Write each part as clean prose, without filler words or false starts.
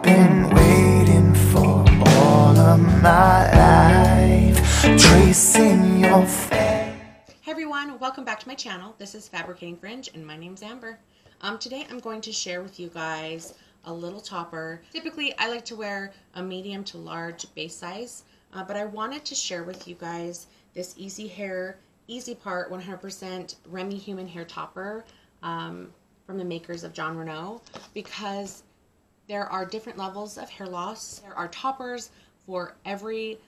been waiting for all of my life, tracing your face. Hey everyone, welcome back to my channel. This is Fabricating Fringe and my name's Amber. Today I'm going to share with you guys a little topper. Typically I like to wear a medium to large base size, but I wanted to share with you guys this easihair, easiPart 100% Remy human hair topper from the makers of Jon Renau, because there are different levels of hair loss. There are toppers for every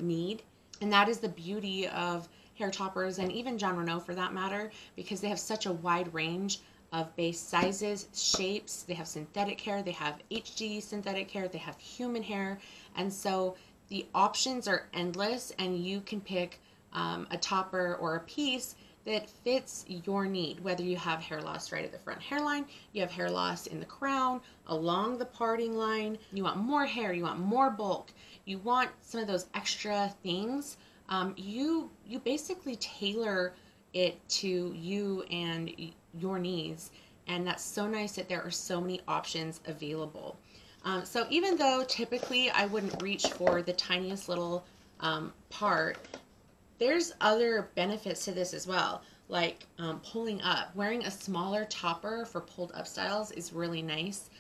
need, and that is the beauty of hair toppers, and even Jon Renau for that matter, because they have such a wide range of base sizes, shapes. They have synthetic hair, they have HG synthetic hair, they have human hair, and so the options are endless, and you can pick a topper or a piece that fits your need, whether you have hair loss right at the front hairline, you have hair loss in the crown, along the parting line, you want more hair, you want more bulk, you want some of those extra things. You basically tailor it to you and your needs, and that's so nice that there are so many options available. So even though typically I wouldn't reach for the tiniest little part, there's other benefits to this as well, like pulling up. Wearing a smaller topper for pulled up styles is really nice.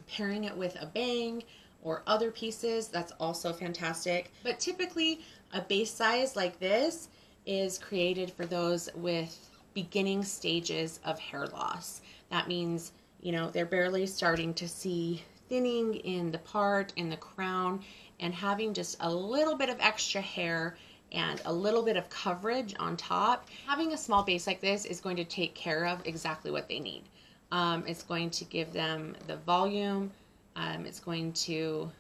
Pairing it with a bang or other pieces, that's also fantastic. But typically a base size like this is created for those with beginning stages of hair loss. That means, you know, they're barely starting to see thinning in the part, in the crown, and having just a little bit of extra hair and a little bit of coverage on top. Having a small base like this is going to take care of exactly what they need. It's going to give them the volume. It's going to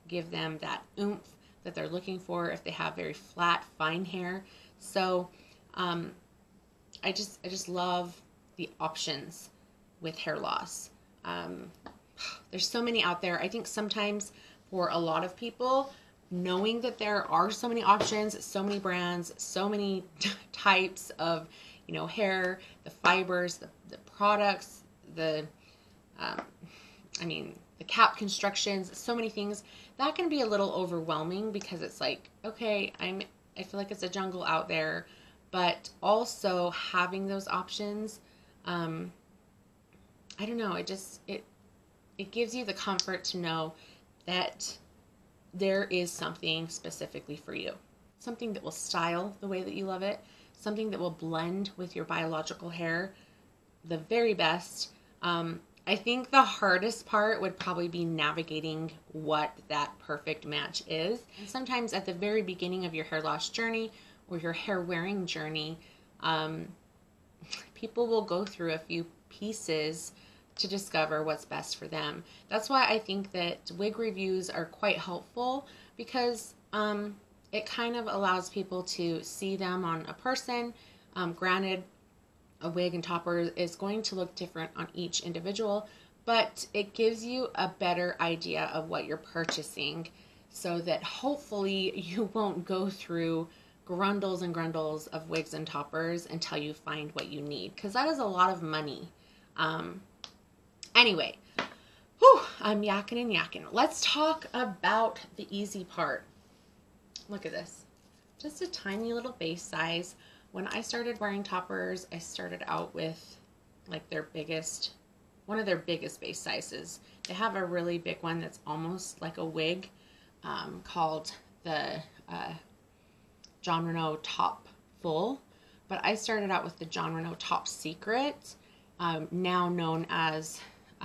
give them that oomph that they're looking for if they have very flat, fine hair. So I just love the options with hair loss. There's so many out there. I think sometimes for a lot of people, knowing that there are so many options, so many brands, so many types of, you know, hair, the fibers, the products, the cap constructions, so many things, that can be a little overwhelming, because it's like, okay, I feel like it's a jungle out there. But also having those options, I don't know, it gives you the comfort to know that there is something specifically for you. Something that will style the way that you love it, something that will blend with your biological hair the very best. I think the hardest part would probably be navigating what that perfect match is. And sometimes at the very beginning of your hair loss journey or your hair wearing journey, people will go through a few pieces to discover what's best for them. That's why I think that wig reviews are quite helpful, because it kind of allows people to see them on a person. Granted, a wig and topper is going to look different on each individual, but it gives you a better idea of what you're purchasing, so that hopefully you won't go through grundles and grundles of wigs and toppers until you find what you need, because that is a lot of money. Anyway, I'm yakking and yakking. Let's talk about the easiPart. Look at this. Just a tiny little base size. When I started wearing toppers, I started out with like one of their biggest base sizes. They have a really big one that's almost like a wig, called the Jon Renau Top Full. But I started out with the Jon Renau Top Secret, now known as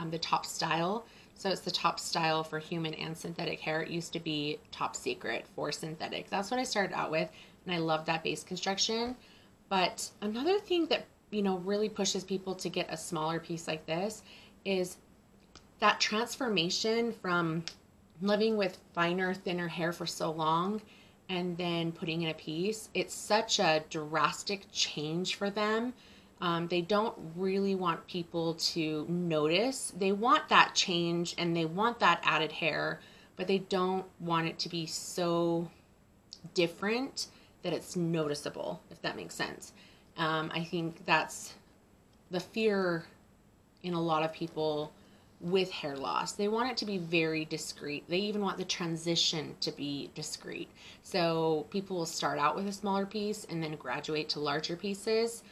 the Top Style. So it's the Top Style for human and synthetic hair. It used to be Top Secret for synthetic. That's what I started out with, and I love that base construction. But another thing that, you know, really pushes people to get a smaller piece like this is that transformation from living with finer, thinner hair for so long and then putting in a piece. It's such a drastic change for them. They don't really want people to notice. They want that change and they want that added hair, but they don't want it to be so different that it's noticeable, if that makes sense. I think that's the fear in a lot of people with hair loss. They want it to be very discreet. They even want the transition to be discreet. So people will start out with a smaller piece and then graduate to larger pieces.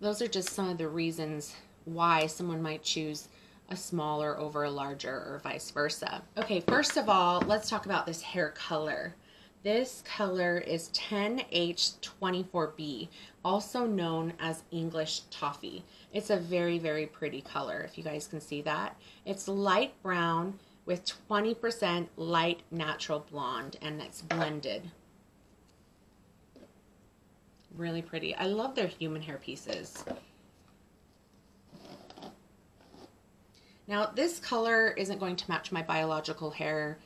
Those are just some of the reasons why someone might choose a smaller over a larger or vice versa. Okay, first of all, let's talk about this hair color. This color is 10H24B, also known as English Toffee. It's a very, very pretty color, if you guys can see that. It's light brown with 20% light natural blonde, and it's blended. Really pretty. I love their human hair pieces. Now, this color isn't going to match my biological hair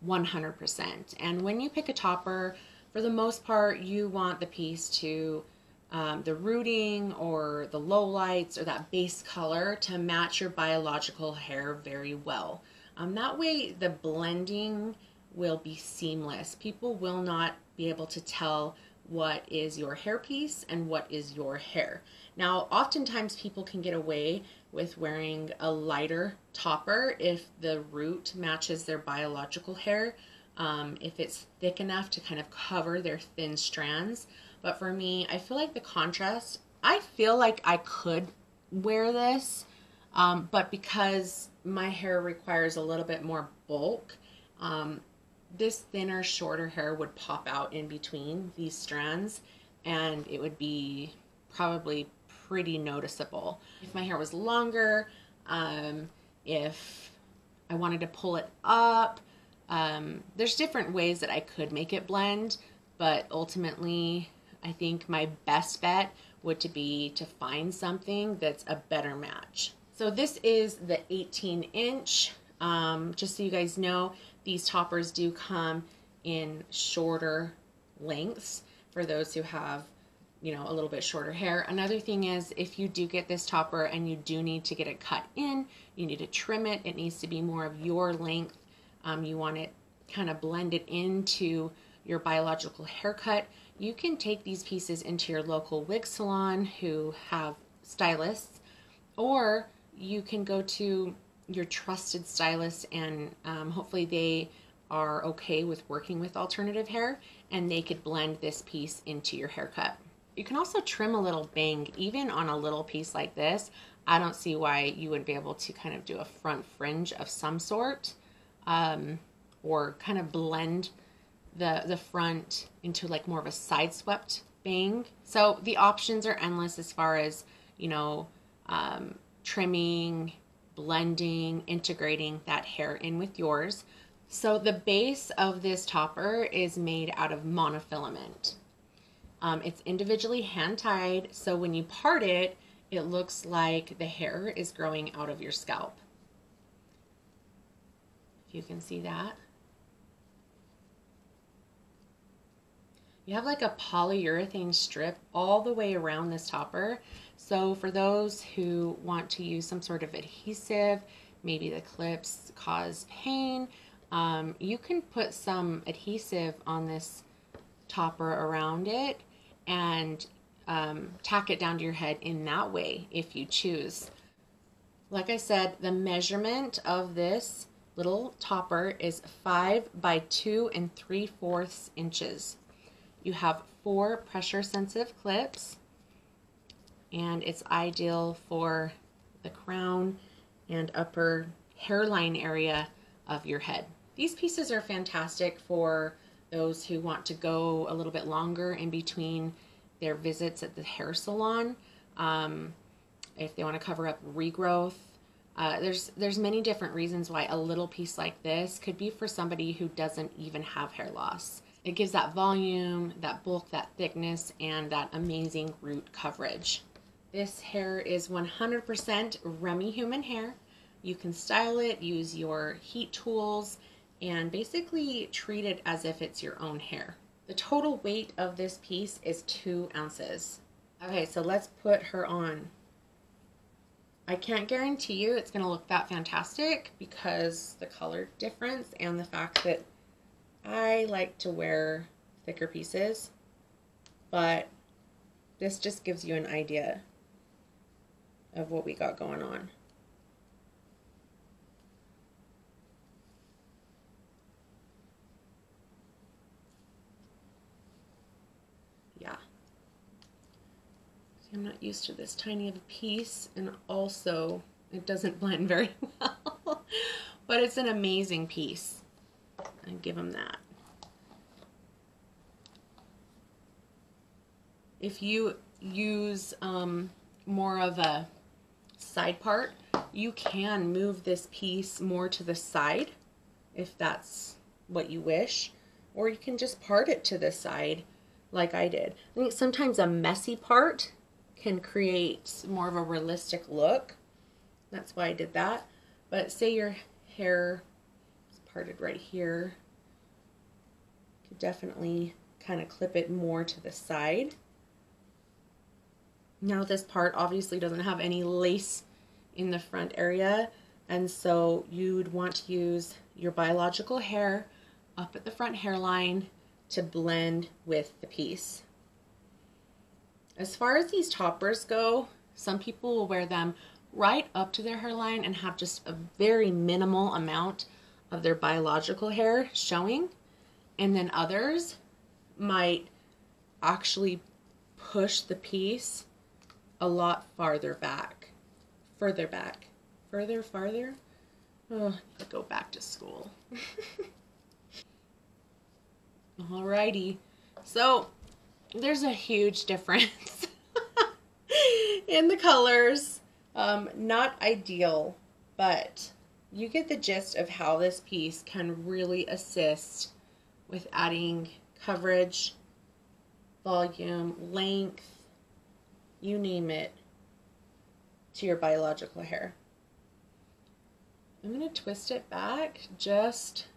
100%. And when you pick a topper, for the most part, you want the piece to, the rooting or the lowlights or that base color to match your biological hair very well. That way, the blending will be seamless. People will not be able to tell what is your hair piece and what is your hair. Now, oftentimes people can get away with wearing a lighter topper if the root matches their biological hair, if it's thick enough to kind of cover their thin strands. But for me, I feel like the contrast, I feel like I could wear this, but because my hair requires a little bit more bulk, this thinner, shorter hair would pop out in between these strands, and it would be probably pretty noticeable. If my hair was longer, if I wanted to pull it up, there's different ways that I could make it blend, but ultimately I think my best bet would be to find something that's a better match. So this is the 18-inch. Just so you guys know, these toppers do come in shorter lengths for those who have, you know, a little bit shorter hair. Another thing is, if you do get this topper and you do need to get it cut in, you need to trim it. It needs to be more of your length. You want it kind of blended into your biological haircut. You can take these pieces into your local wig salon who have stylists, or you can go to your trusted stylist, and hopefully they are okay with working with alternative hair, and they could blend this piece into your haircut. You can also trim a little bang, even on a little piece like this. I don't see why you wouldn't be able to kind of do a front fringe of some sort, or kind of blend the front into like more of a side swept bang. So the options are endless as far as, you know, trimming, blending, integrating that hair in with yours. So the base of this topper is made out of monofilament. It's individually hand tied, so when you part it, it looks like the hair is growing out of your scalp. If you can see that. You have like a polyurethane strip all the way around this topper. So for those who want to use some sort of adhesive, maybe the clips cause pain, you can put some adhesive on this topper around it and tack it down to your head in that way if you choose. Like I said, the measurement of this little topper is 5 by 2 3/4 inches. You have 4 pressure sensitive clips, and it's ideal for the crown and upper hairline area of your head. These pieces are fantastic for those who want to go a little bit longer in between their visits at the hair salon. If they want to cover up regrowth, there's many different reasons why a little piece like this could be for somebody who doesn't even have hair loss. It gives that volume, that bulk, that thickness, and that amazing root coverage. This hair is 100% Remy human hair. You can style it, use your heat tools, and basically treat it as if it's your own hair. The total weight of this piece is 2 ounces. Okay, so let's put her on. I can't guarantee you it's going to look that fantastic because the color difference and the fact that I like to wear thicker pieces, but this just gives you an idea of what we got going on. get used to this tiny of a piece, and also it doesn't blend very well, but it's an amazing piece. I give them that. If you use more of a side part, you can move this piece more to the side if that's what you wish, or you can just part it to the side like I did. I think sometimes a messy part can create more of a realistic look. That's why I did that. But say your hair is parted right here, you could definitely kind of clip it more to the side. Now this part obviously doesn't have any lace in the front area, and so you'd want to use your biological hair up at the front hairline to blend with the piece. As far as these toppers go, some people will wear them right up to their hairline and have just a very minimal amount of their biological hair showing, and then others might actually push the piece a lot farther back, farther. Oh, I go back to school. Alrighty, so there's a huge difference in the colors. Not ideal, but you get the gist of how this piece can really assist with adding coverage, volume, length, you name it, to your biological hair. I'm going to twist it back just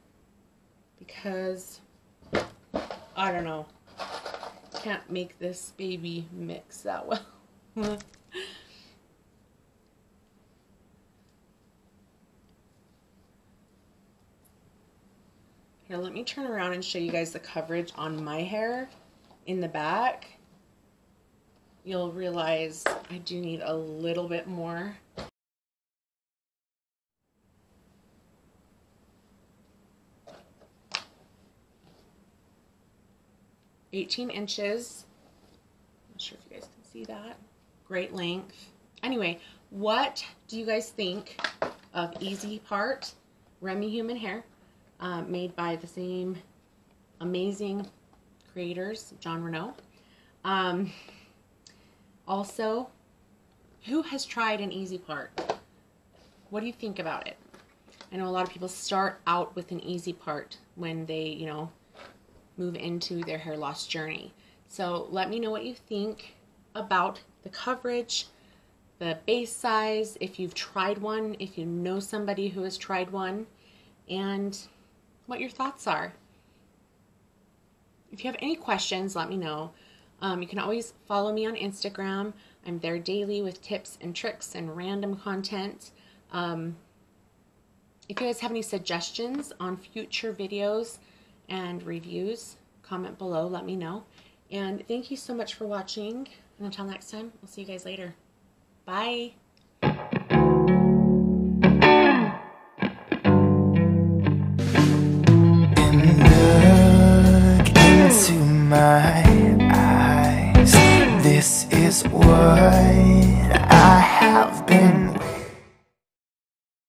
because, I don't know, can't make this baby mix that well. Here, let me turn around and show you guys the coverage on my hair in the back. You'll realize I do need a little bit more. $18 inches. Not sure if you guys can see that. Great length. Anyway, what do you guys think of easiPart Remy Human Hair, made by the same amazing creators, Jon Renau? Also, who has tried an easiPart? What do you think about it? I know a lot of people start out with an easiPart when they, you know, move into their hair loss journey. So let me know what you think about the coverage, the base size, if you've tried one, if you know somebody who has tried one, and what your thoughts are. If you have any questions, let me know. You can always follow me on Instagram. I'm there daily with tips and tricks and random content. If you guys have any suggestions on future videos and reviews, comment below, let me know. And thank you so much for watching. And until next time, we'll see you guys later. Bye. Look into my eyes. This is what